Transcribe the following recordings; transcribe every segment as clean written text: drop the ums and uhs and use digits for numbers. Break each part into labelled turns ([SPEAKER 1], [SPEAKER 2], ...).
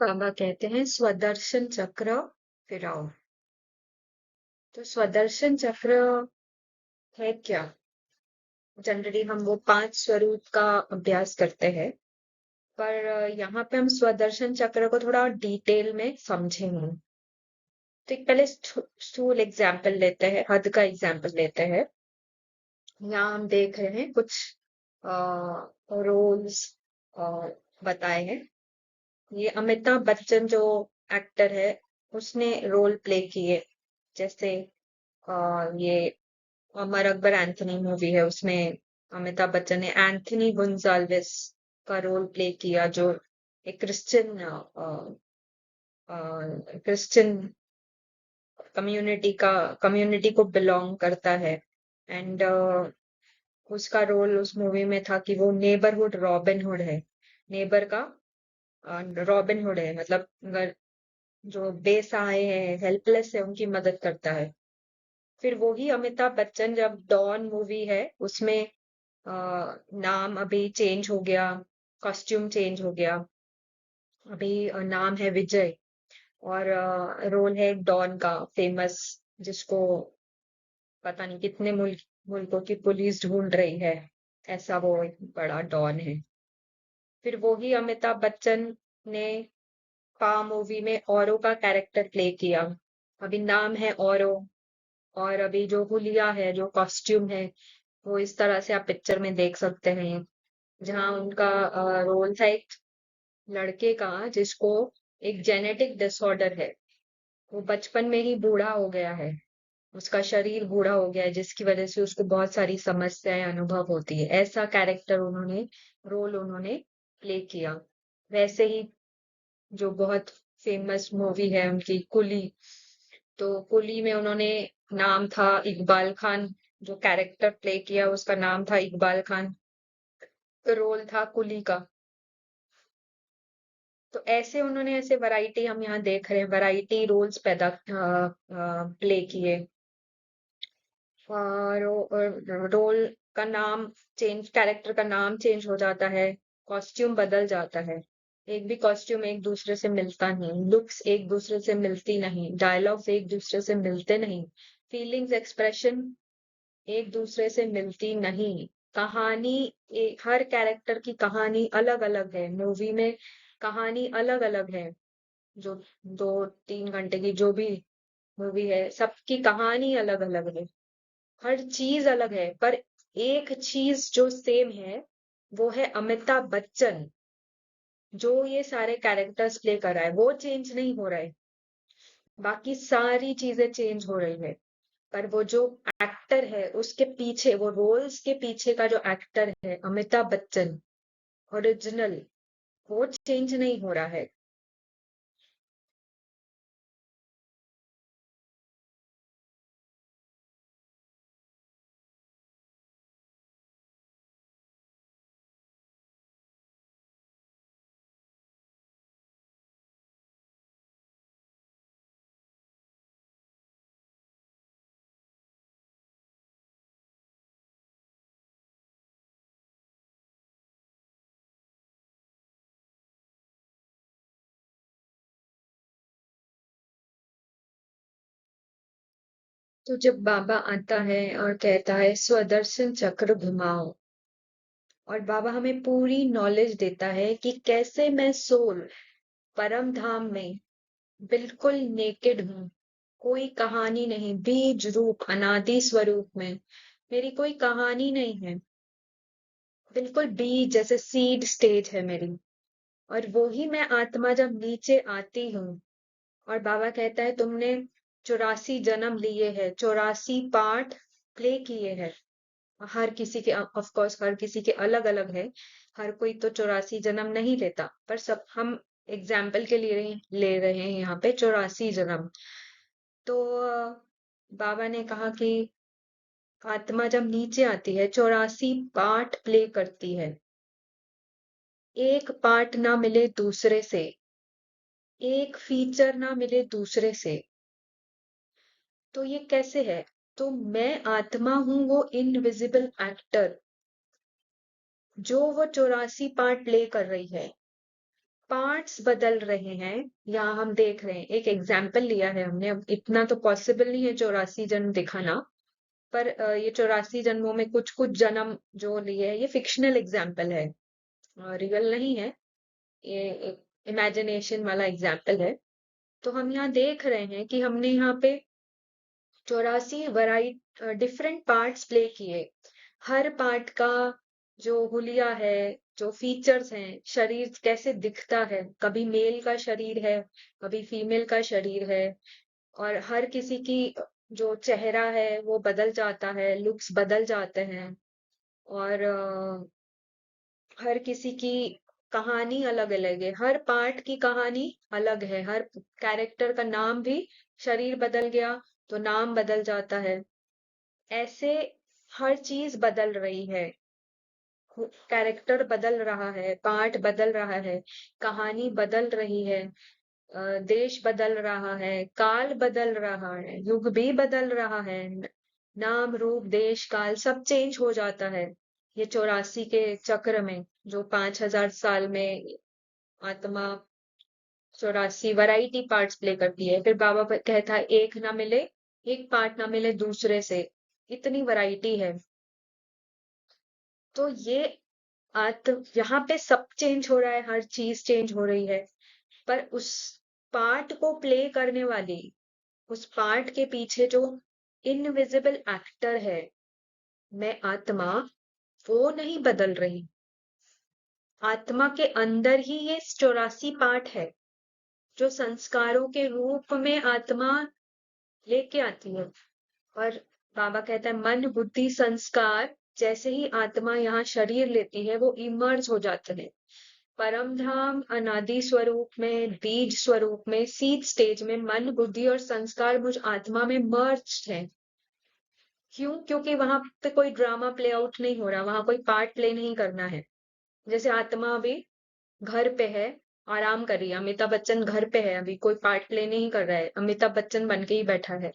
[SPEAKER 1] बाबा कहते हैं स्वदर्शन चक्र फिराओ। तो स्वदर्शन चक्र है क्या? जनरली हम वो 5 स्वरूप का अभ्यास करते हैं, पर यहाँ पे हम स्वदर्शन चक्र को थोड़ा डिटेल में समझेंगे। तो एक पहले स्थूल एग्जाम्पल लेते हैं, हद का एग्जाम्पल लेते हैं। यहाँ हम देख रहे हैं कुछ रोल्स बताए हैं। ये अमिताभ बच्चन जो एक्टर है, उसने रोल प्ले किए। जैसे ये अमर अकबर एंथनी मूवी है, उसमें अमिताभ बच्चन ने एंथनी गोंजाल्विस का रोल प्ले किया, जो एक क्रिश्चियन कम्युनिटी को बिलोंग करता है। एंड उसका रोल उस मूवी में था कि वो नेबरहुड रॉबिन हुड है। नेबर का रॉबिन हुड है, मतलब अगर जो बेसहाय है, हेल्पलेस है, उनकी मदद करता है। फिर वही अमिताभ बच्चन जब डॉन मूवी है, उसमें नाम अभी चेंज हो गया, कॉस्ट्यूम चेंज हो गया। अभी नाम है विजय, और रोल है डॉन का फेमस, जिसको पता नहीं कितने मुल्कों की पुलिस ढूंढ रही है, ऐसा वो एक बड़ा डॉन है। फिर वही अमिताभ बच्चन ने पा मूवी में औरो का कैरेक्टर प्ले किया। अभी नाम है औरो, और अभी जो हुलिया है, जो कॉस्ट्यूम है, वो इस तरह से आप पिक्चर में देख सकते हैं। जहाँ उनका रोल था एक लड़के का, जिसको एक जेनेटिक डिसऑर्डर है। वो बचपन में ही बूढ़ा हो गया है, उसका शरीर बूढ़ा हो गया है, जिसकी वजह से उसको बहुत सारी समस्याएं अनुभव होती है। ऐसा कैरेक्टर रोल उन्होंने प्ले किया। वैसे ही जो बहुत फेमस मूवी है उनकी कुली, तो कुली में उन्होंने नाम था इकबाल खान, जो कैरेक्टर प्ले किया उसका नाम था इकबाल खान, रोल था कुली का। तो ऐसे उन्होंने ऐसे वैरायटी हम यहाँ देख रहे हैं, वैरायटी रोल्स पैदा प्ले किए। रोल का नाम चेंज, कैरेक्टर का नाम चेंज हो जाता है, कॉस्ट्यूम बदल जाता है। एक भी कॉस्ट्यूम एक दूसरे से मिलता नहीं, लुक्स एक दूसरे से मिलती नहीं, डायलॉग्स एक दूसरे से मिलते नहीं, फीलिंग्स एक्सप्रेशन एक दूसरे से मिलती नहीं। कहानी, हर कैरेक्टर की कहानी अलग अलग है मूवी में, कहानी अलग अलग है। जो 2-3 घंटे की जो भी मूवी है, सबकी कहानी अलग अलग है, हर चीज अलग है। पर एक चीज जो सेम है, वो है अमिताभ बच्चन, जो ये सारे कैरेक्टर्स प्ले कर रहा है, वो चेंज नहीं हो रहा है। बाकी सारी चीजें चेंज हो रही है, पर वो जो एक्टर है उसके पीछे, वो रोल्स के पीछे का जो एक्टर है अमिताभ बच्चन ओरिजिनल, वो चेंज नहीं हो रहा है। तो जब बाबा आता है और कहता है स्वदर्शन चक्र घुमाओ, और बाबा हमें पूरी नॉलेज देता है कि कैसे मैं सोल परम धाम में बिल्कुल नेकेड हूँ, कोई कहानी नहीं, बीज रूप अनादि स्वरूप में मेरी कोई कहानी नहीं है, बिल्कुल बीज जैसे सीड स्टेज है मेरी। और वो ही मैं आत्मा जब नीचे आती हूँ, और बाबा कहता है तुमने 84 जन्म लिए हैं, 84 पार्ट प्ले किए हैं। हर किसी के, ऑफ कोर्स हर किसी के अलग अलग है, हर कोई तो 84 जन्म नहीं लेता, पर सब हम एग्जाम्पल के लिए ले रहे हैं यहाँ पे 84 जन्म। तो बाबा ने कहा कि आत्मा जब नीचे आती है 84 पार्ट प्ले करती है, एक पार्ट ना मिले दूसरे से, एक फीचर ना मिले दूसरे से। तो ये कैसे है? तो मैं आत्मा हूं वो इनविजिबल एक्टर, जो वो 84 पार्ट प्ले कर रही है। पार्ट्स बदल रहे हैं। यहाँ हम देख रहे हैं, एक एग्जाम्पल लिया है हमने। अब इतना तो पॉसिबल नहीं है 84 जन्म दिखाना, पर ये 84 जन्मों में कुछ कुछ जन्म जो लिए है, ये फिक्शनल एग्जाम्पल है, रियल नहीं है, ये इमेजिनेशन वाला एग्जाम्पल है। तो हम यहाँ देख रहे हैं कि हमने यहाँ पे 84 डिफरेंट पार्ट्स प्ले किए। हर पार्ट का जो हुलिया है, जो फीचर्स हैं, शरीर कैसे दिखता है, कभी मेल का शरीर है, कभी फीमेल का शरीर है, और हर किसी की जो चेहरा है वो बदल जाता है, लुक्स बदल जाते हैं, और हर किसी की कहानी अलग अलग है, हर पार्ट की कहानी अलग है, हर कैरेक्टर का नाम भी, शरीर बदल गया तो नाम बदल जाता है। ऐसे हर चीज बदल रही है, कैरेक्टर बदल रहा है, पार्ट बदल रहा है, कहानी बदल रही है, देश बदल रहा है, काल बदल रहा है, युग भी बदल रहा है, नाम रूप देश काल सब चेंज हो जाता है। ये 84 के चक्र में, जो 5000 साल में आत्मा 84 वैरायटी पार्ट्स प्ले करती है। फिर बाबा कहता है एक ना मिले, एक पार्ट ना मिले दूसरे से, इतनी वैरायटी है। तो ये यहाँ पे सब चेंज हो रहा है, हर चीज चेंज हो रही है, पर उस पार्ट को प्ले करने वाली, उस पार्ट के पीछे जो इनविजिबल एक्टर है, मैं आत्मा, वो नहीं बदल रही। आत्मा के अंदर ही ये 84 पार्ट है, जो संस्कारों के रूप में आत्मा लेके आती है। और बाबा कहता है मन बुद्धि संस्कार जैसे ही आत्मा यहाँ शरीर लेती है, वो इमर्ज हो जाते हैं परम धाम अनादि स्वरूप में, बीज स्वरूप में, सीड स्टेज में। मन बुद्धि और संस्कार मुझ आत्मा में मर्ज है। क्यों? क्योंकि वहां पे कोई ड्रामा प्ले आउट नहीं हो रहा, वहां कोई पार्ट प्ले नहीं करना है। जैसे आत्मा अभी घर पे है, आराम कर रही है, अमिताभ बच्चन घर पे है, अभी कोई पार्ट प्ले नहीं कर रहा है, अमिताभ बच्चन बन के ही बैठा है,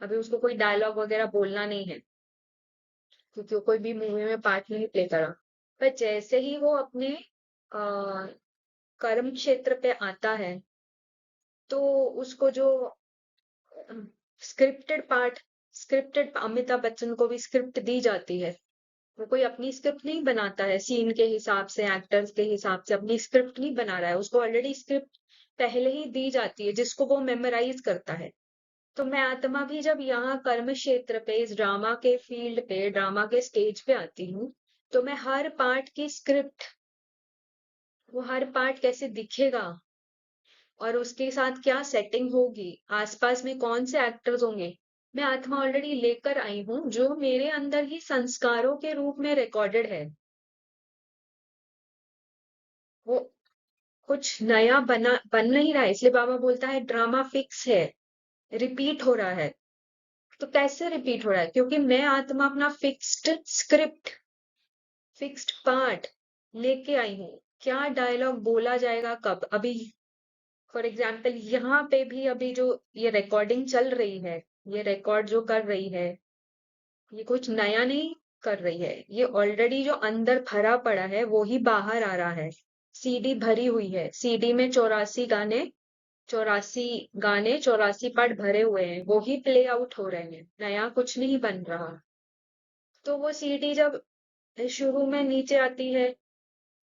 [SPEAKER 1] अभी उसको कोई डायलॉग वगैरह बोलना नहीं है, क्योंकि वो कोई भी मूवी में पार्ट नहीं प्ले करा। पर जैसे ही वो अपने कर्म क्षेत्र पे आता है, तो उसको जो स्क्रिप्टेड अमिताभ बच्चन को भी स्क्रिप्ट दी जाती है। वो कोई अपनी स्क्रिप्ट नहीं बनाता है, सीन के हिसाब से, एक्टर्स के हिसाब से अपनी स्क्रिप्ट नहीं बना रहा है, उसको ऑलरेडी स्क्रिप्ट पहले ही दी जाती है, जिसको वो मेमोराइज करता है। तो मैं आत्मा भी जब यहाँ कर्म क्षेत्र पे, इस ड्रामा के फील्ड पे, ड्रामा के स्टेज पे आती हूँ, तो मैं हर पार्ट की स्क्रिप्ट, वो हर पार्ट कैसे दिखेगा और उसके साथ क्या सेटिंग होगी, आसपास में कौन से एक्टर्स होंगे, मैं आत्मा ऑलरेडी लेकर आई हूँ, जो मेरे अंदर ही संस्कारों के रूप में रिकॉर्डेड है। वो कुछ नया बन नहीं रहा है, इसलिए बाबा बोलता है ड्रामा फिक्स है, रिपीट हो रहा है। तो कैसे रिपीट हो रहा है? क्योंकि मैं आत्मा अपना फिक्स्ड स्क्रिप्ट, फिक्स्ड पार्ट लेके आई हूँ। क्या डायलॉग बोला जाएगा कब, अभी फॉर एग्जाम्पल यहाँ पे भी अभी जो ये रिकॉर्डिंग चल रही है, ये रिकॉर्ड जो कर रही है, ये कुछ नया नहीं कर रही है, ये ऑलरेडी जो अंदर भरा पड़ा है वो ही बाहर आ रहा है। सीडी भरी हुई है, सीडी में 84 गाने 84 पार्ट भरे हुए हैं, वो ही प्ले आउट हो रहे हैं, नया कुछ नहीं बन रहा। तो वो सीडी जब शुरू में नीचे आती है,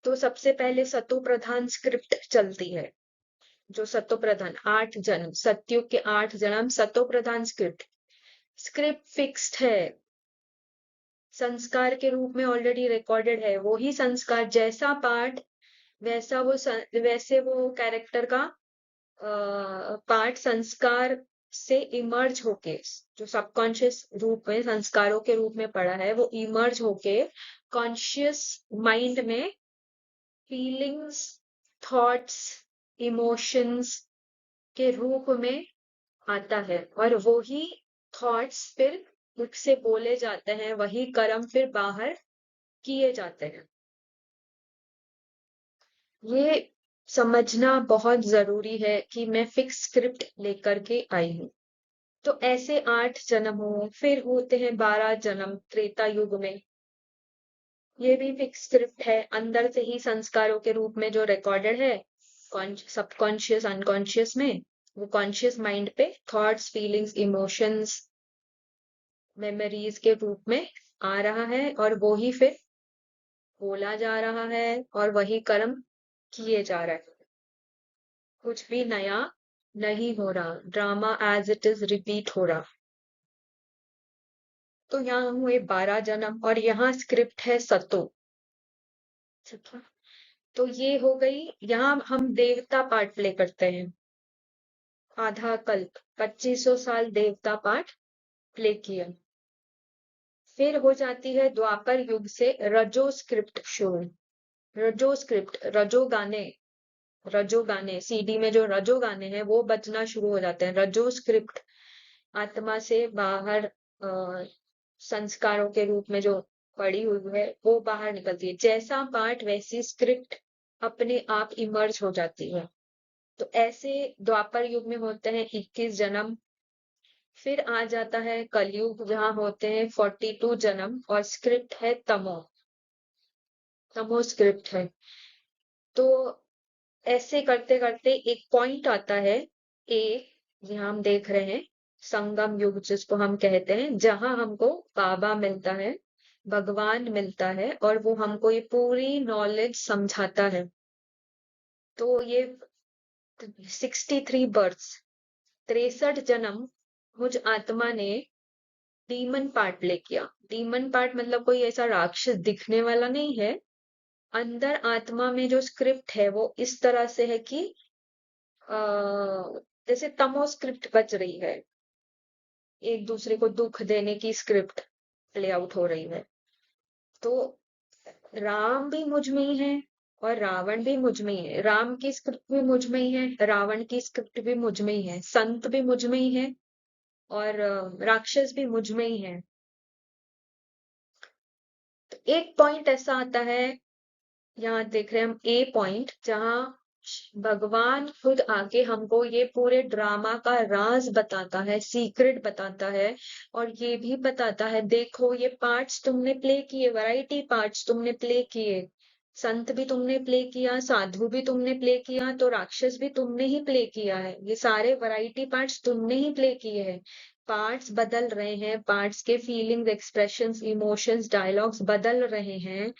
[SPEAKER 1] तो सबसे पहले सतो प्रधान स्क्रिप्ट चलती है, जो सतो प्रधान 8 जन्म, सतयुग के 8 जन्म सतो प्रधान स्क्रिप्ट, स्क्रिप्ट फिक्स्ड है, संस्कार के रूप में ऑलरेडी रिकॉर्डेड है। वो ही संस्कार, जैसा पार्ट वैसे वो कैरेक्टर का पार्ट संस्कार से इमर्ज होके, जो सबकॉन्शियस रूप में संस्कारों के रूप में पड़ा है, वो इमर्ज होके कॉन्शियस माइंड में फीलिंग्स, थॉट्स, इमोशंस के रूप में आता है, और वो ही थॉट्स फिर मुख से बोले जाते हैं, वही कर्म फिर बाहर किए जाते हैं। ये समझना बहुत जरूरी है कि मैं फिक्स स्क्रिप्ट लेकर के आई हूँ। तो ऐसे 8 जन्म हो, फिर होते हैं 12 जन्म त्रेता युग में, ये भी फिक्स स्क्रिप्ट है, अंदर से ही संस्कारों के रूप में जो रिकॉर्डेड है, सबकॉन्शियस अनकॉन्शियस में, वो कॉन्शियस माइंड पे थॉट्स फीलिंग्स इमोशंस मेमोरीज के रूप में आ रहा है, और वो ही फिर बोला जा रहा है और वही कर्म किए जा रहा है। कुछ भी नया नहीं हो रहा, drama as it is repeat हो रहा। तो यहाँ हुए 12 जन्म और यहाँ स्क्रिप्ट है सतो। ठीक है, तो ये हो गई। यहाँ हम देवता पार्ट प्ले करते हैं। आधा कल्प 2500 साल देवता पार्ट प्ले किया। फिर हो जाती है द्वापर युग से रजो स्क्रिप्ट शुरू। रजो स्क्रिप्ट, रजो गाने सीडी में जो रजो गाने हैं वो बजना शुरू हो जाते हैं। रजो स्क्रिप्ट आत्मा से बाहर संस्कारों के रूप में जो पड़ी हुई है वो बाहर निकलती है। जैसा पाठ वैसी स्क्रिप्ट अपने आप इमर्ज हो जाती है। तो ऐसे द्वापर युग में होते हैं 21 जन्म। फिर आ जाता है कलयुग, जहाँ होते हैं 42 जन्म और स्क्रिप्ट है तमो। तमो स्क्रिप्ट है। तो ऐसे करते करते एक पॉइंट आता है, ए यहाँ हम देख रहे हैं संगम युग जिसको हम कहते हैं, जहां हमको बाबा मिलता है, भगवान मिलता है और वो हमको ये पूरी नॉलेज समझाता है। तो ये 63 बर्थ्स, 63 जन्म मुझ आत्मा ने डीमन पार्ट प्ले किया। डीमन पार्ट मतलब कोई ऐसा राक्षस दिखने वाला नहीं है। अंदर आत्मा में जो स्क्रिप्ट है वो इस तरह से है कि जैसे तमो स्क्रिप्ट बच रही है, एक दूसरे को दुख देने की स्क्रिप्ट प्ले आउट हो रही है। तो राम भी मुझ में ही है और रावण भी मुझ में ही है। राम की स्क्रिप्ट भी मुझ में ही है, रावण की स्क्रिप्ट भी मुझ में ही है, संत भी मुझ में ही है और राक्षस भी मुझ में ही है। तो एक पॉइंट ऐसा आता है, यहाँ देख रहे हैं हम ए पॉइंट, जहाँ भगवान खुद आके हमको ये पूरे ड्रामा का राज बताता है, सीक्रेट बताता है और ये भी बताता है देखो ये पार्ट्स तुमने प्ले किए, वैरायटी पार्ट्स तुमने प्ले किए, संत भी तुमने प्ले किया, साधु भी तुमने प्ले किया, तो राक्षस भी तुमने ही प्ले किया है। ये सारे वैरायटी पार्ट्स तुमने ही प्ले किए हैं। पार्ट्स बदल रहे हैं, पार्ट्स के फीलिंग्स एक्सप्रेशंस इमोशंस डायलॉग्स बदल रहे हैं।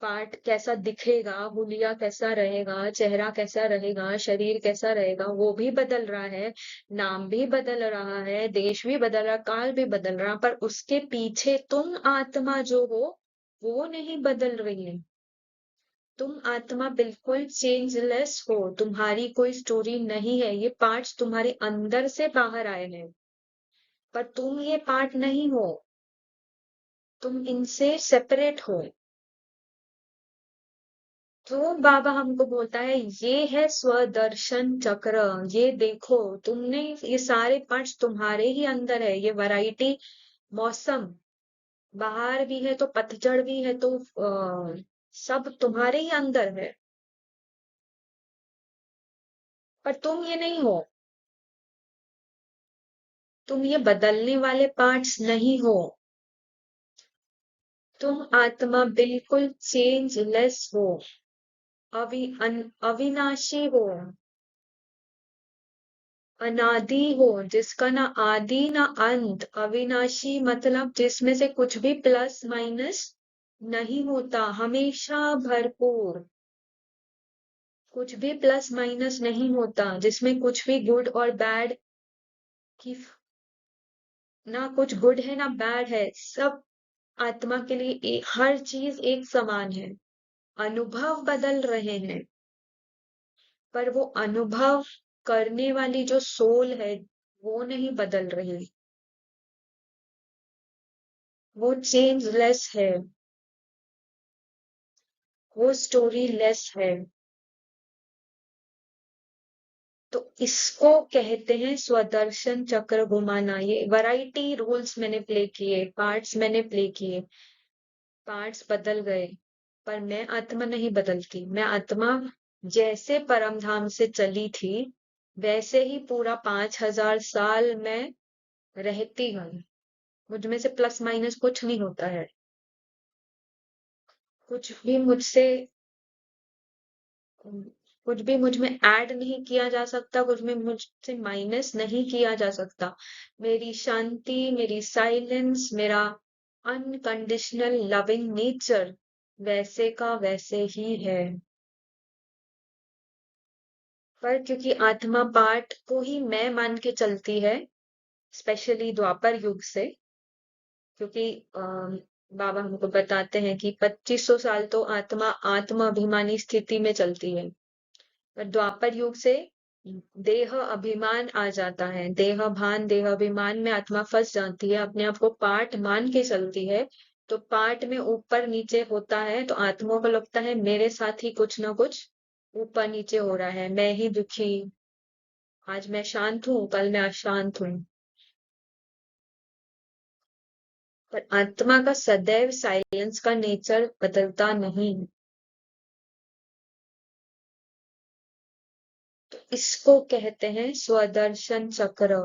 [SPEAKER 1] पार्ट कैसा दिखेगा, हुलिया कैसा रहेगा, चेहरा कैसा रहेगा, शरीर कैसा रहेगा, वो भी बदल रहा है। नाम भी बदल रहा है, देश भी बदल रहा, काल भी बदल रहा, पर उसके पीछे तुम आत्मा जो हो वो नहीं बदल रही है। तुम आत्मा बिल्कुल चेंजलेस हो, तुम्हारी कोई स्टोरी नहीं है। ये पार्ट्स तुम्हारे अंदर से बाहर आए हैं, पर तुम ये पार्ट नहीं हो, तुम इनसे सेपरेट हो। तो बाबा हमको बोलता है ये है स्वदर्शन चक्र। ये देखो तुमने, ये सारे पार्ट्स तुम्हारे ही अंदर है। ये वैरायटी मौसम, बाहर भी है तो पतझड़ भी है, तो सब तुम्हारे ही अंदर है, पर तुम ये नहीं हो। तुम ये बदलने वाले पार्ट्स नहीं हो। तुम आत्मा बिल्कुल चेंजलेस हो, अविनाशी हो, अनादि हो, जिसका ना आदि ना अंत। अविनाशी मतलब जिसमें से कुछ भी प्लस माइनस नहीं होता, हमेशा भरपूर, कुछ भी प्लस माइनस नहीं होता, जिसमें कुछ भी गुड और बैड की, ना कुछ गुड है ना बैड है, सब आत्मा के लिए हर चीज एक समान है। अनुभव बदल रहे हैं, पर वो अनुभव करने वाली जो सोल है वो नहीं बदल रही, वो चेंजलेस है, वो स्टोरी लेस है। तो इसको कहते हैं स्वदर्शन चक्र घुमाना। ये वैरायटी रोल्स मैंने प्ले किए, पार्ट्स मैंने प्ले किए, पार्ट्स बदल गए, पर मैं आत्मा नहीं बदलती। मैं आत्मा जैसे परम धाम से चली थी वैसे ही पूरा 5000 साल में रहती हूँ। मुझ में से प्लस माइनस कुछ नहीं होता है, कुछ भी मुझसे कुछ भी मुझ में ऐड नहीं किया जा सकता, कुछ भी मुझसे माइनस नहीं किया जा सकता। मेरी शांति, मेरी साइलेंस, मेरा अनकंडीशनल लविंग नेचर वैसे का वैसे ही है। पर क्योंकि आत्मा पाठ को ही मैं मान के चलती है, स्पेशली द्वापर युग से, क्योंकि बाबा हमको बताते हैं कि 2500 साल तो आत्मा आत्म अभिमानी स्थिति में चलती है, पर द्वापर युग से देह अभिमान आ जाता है, देह भान देह अभिमान में आत्मा फंस जाती है, अपने आप को पार्ट मान के चलती है। तो पार्ट में ऊपर नीचे होता है तो आत्माओं को लगता है मेरे साथ ही कुछ ना कुछ ऊपर नीचे हो रहा है, मैं ही दुखी, आज मैं शांत हूँ कल मैं अशांत हूँ। पर आत्मा का सदैव साइलेंस का नेचर बदलता नहीं। तो इसको कहते हैं स्वदर्शन चक्र।